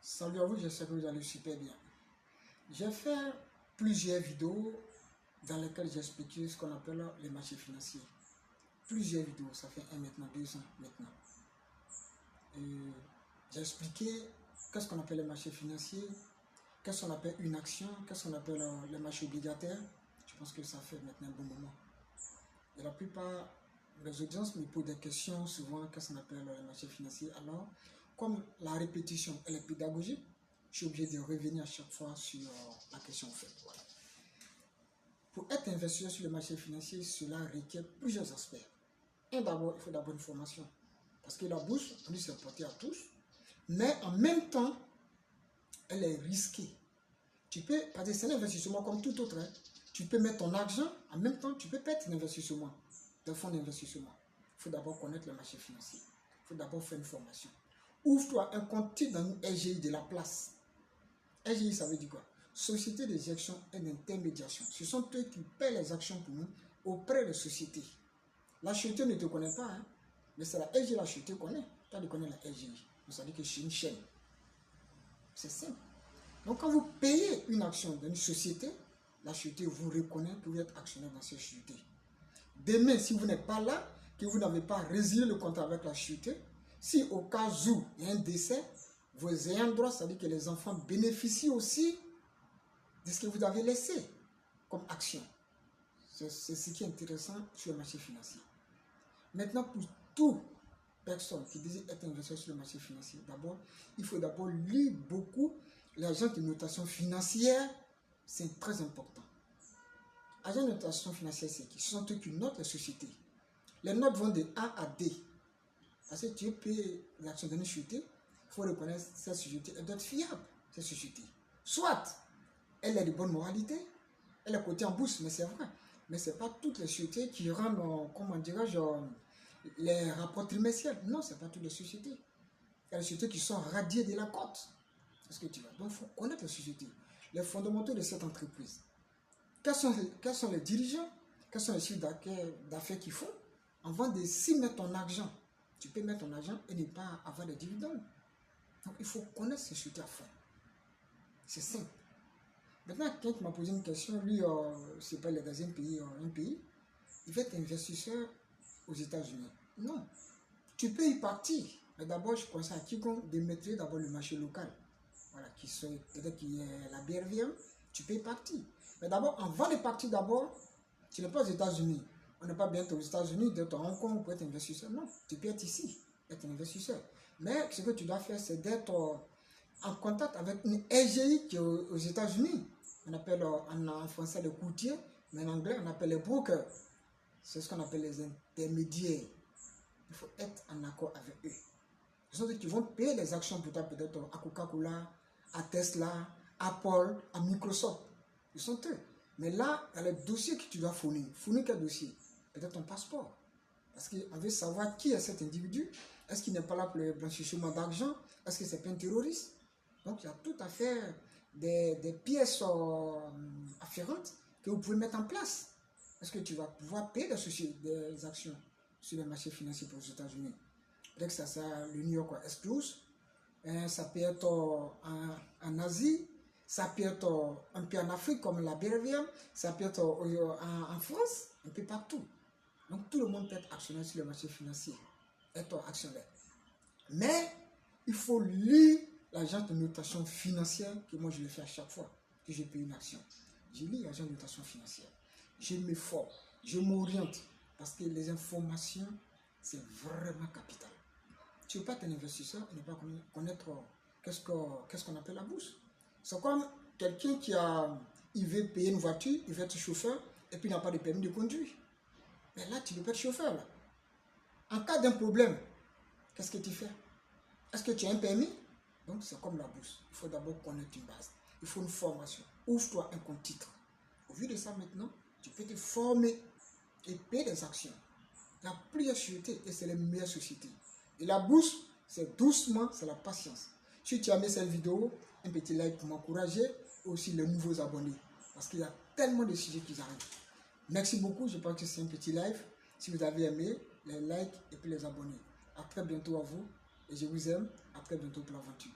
Salut à vous, j'espère que vous allez super bien. J'ai fait plusieurs vidéos dans lesquelles j'ai expliqué ce qu'on appelle les marchés financiers. Plusieurs vidéos, ça fait maintenant 2 ans maintenant. J'ai expliqué qu'est-ce qu'on appelle les marchés financiers, qu'est-ce qu'on appelle une action, qu'est-ce qu'on appelle les marchés obligataires. Je pense que ça fait maintenant un bon moment. Et la plupart des audiences me posent des questions souvent, qu'est-ce qu'on appelle les marchés financiers. Alors, comme la répétition elle est pédagogique, je suis obligé de revenir à chaque fois sur la question en fait. Voilà. Pour être investisseur sur le marché financier, cela requiert plusieurs aspects. D'abord, il faut d'abord une formation. Parce que la bourse, on dit c'est porté à tous, mais en même temps, elle est risquée. Tu peux, parce que c'est un investissement comme tout autre. Tu peux mettre ton argent, en même temps, tu peux perdre un investissement, des fonds d'investissement. Il faut d'abord connaître le marché financier. Il faut d'abord faire une formation. Ouvre-toi un compte dans une SGI de la place. SGI, ça veut dire quoi? Société de gestion et d'intermédiation. Ce sont eux qui paient les actions pour nous auprès des sociétés. L'acheteur ne te connaît pas, mais c'est la SGI, l'acheteur connaît. Toi, tu connais la SGI. Donc, ça veut dire que c'est une chaîne. C'est simple. Donc, quand vous payez une action dans une société, l'acheteur vous reconnaît que vous êtes actionnaire dans cette société. Demain, si vous n'êtes pas là, que vous n'avez pas résilié le contrat avec l'acheteur, si au cas où il y a un décès, vos ayants droit, c'est-à-dire que les enfants bénéficient aussi de ce que vous avez laissé comme action. C'est ce qui est intéressant sur le marché financier. Maintenant, pour toute personne qui désire être investisseur sur le marché financier, d'abord, il faut d'abord lire beaucoup l'agent de notation financière. C'est très important. Agent de notation financière, c'est qui? Ce sont eux qui notent les sociétés. Les notes vont de A à D. Parce que tu payes l'action d'une société, il faut reconnaître cette société, elle doit être fiable, cette société. Soit elle est de bonne moralité, elle est cotée en bourse, mais c'est vrai. Mais ce n'est pas toutes les sociétés qui rendent, comment dirais-je, les rapports trimestriels. Non, ce n'est pas toutes les sociétés. Il y a des sociétés qui sont radiées de la cote. Est-ce que tu vois? Donc, il faut connaître les sociétés, les fondamentaux de cette entreprise. Quels sont les dirigeants? Quels sont les chiffres d'affaires qu'ils font? Avant de s'y mettre ton argent, tu peux mettre ton argent et ne pas avoir de dividendes. Donc, il faut connaître ces sociétés à fond. C'est simple. Maintenant, quelqu'un m'a posé une question, lui, c'est pas dans un pays, il veut être investisseur aux États-Unis. Non, tu peux y partir. Mais d'abord, je conseille à quiconque de maîtriser d'abord le marché local. Voilà, peut-être qu'il y a la BRVM, tu peux y partir. Mais d'abord, avant de partir d'abord, tu n'es pas aux États-Unis. On n'est pas bientôt aux États-Unis, d'être à Hong Kong pour être investisseur. Non, tu peux être ici, être investisseur. Mais ce que tu dois faire, c'est d'être en contact avec une SGI qui est aux États-Unis. On appelle en français les courtiers, mais en anglais, on appelle les brokers. C'est ce qu'on appelle les intermédiaires. Il faut être en accord avec eux. Ce sont eux qui vont payer les actions peut-être à Coca-Cola, à Tesla, à Apple, à Microsoft. Ils sont eux. Mais là, il y a les dossiers que tu dois fournir. Fournir quel dossier? Peut-être ton passeport. Parce qu'on veut savoir qui est cet individu. Est-ce qu'il n'est pas là pour le blanchissement d'argent? Est-ce que c'est pas un terroriste? Donc, il y a tout à fait des pièces afférentes que vous pouvez mettre en place. Est-ce que tu vas pouvoir payer des actions sur les marchés financiers pour les États-Unis? Peut-être que ça le New York Exclusive, ça peut être en Asie, ça peut être un peu en Afrique comme la BRVM, ça peut être en France, un peu partout. Donc tout le monde peut être actionnaire sur le marché financier, être actionnaire. Mais il faut lire l'agent de notation financière, que moi je le fais à chaque fois que je paye une action. Je lis l'agent de notation financière. Je me forme, je m'oriente, parce que les informations, c'est vraiment capital. Tu ne veux pas être un investisseur et ne pas connaître qu'est-ce qu'on appelle la bourse. C'est comme quelqu'un il veut payer une voiture, il veut être chauffeur, et puis il n'a pas de permis de conduire. Mais là, tu ne peux pas être chauffeur. Là. En cas d'un problème, qu'est-ce que tu fais? Est-ce que tu as un permis? Donc, c'est comme la bourse. Il faut d'abord connaître une base. Il faut une formation. Ouvre-toi un compte titre. Au vu de ça, maintenant, tu peux te former et payer des actions. Il y a plusieurs sociétés et c'est les meilleures sociétés. Et la bourse, c'est doucement, c'est la patience. Si tu as aimé cette vidéo, un petit like pour m'encourager, aussi les nouveaux abonnés. Parce qu'il y a tellement de sujets qui arrivent. Merci beaucoup, je pense que c'est un petit live. Si vous avez aimé, les likes et puis les abonnés. À très bientôt à vous et je vous aime. À très bientôt pour l'aventure.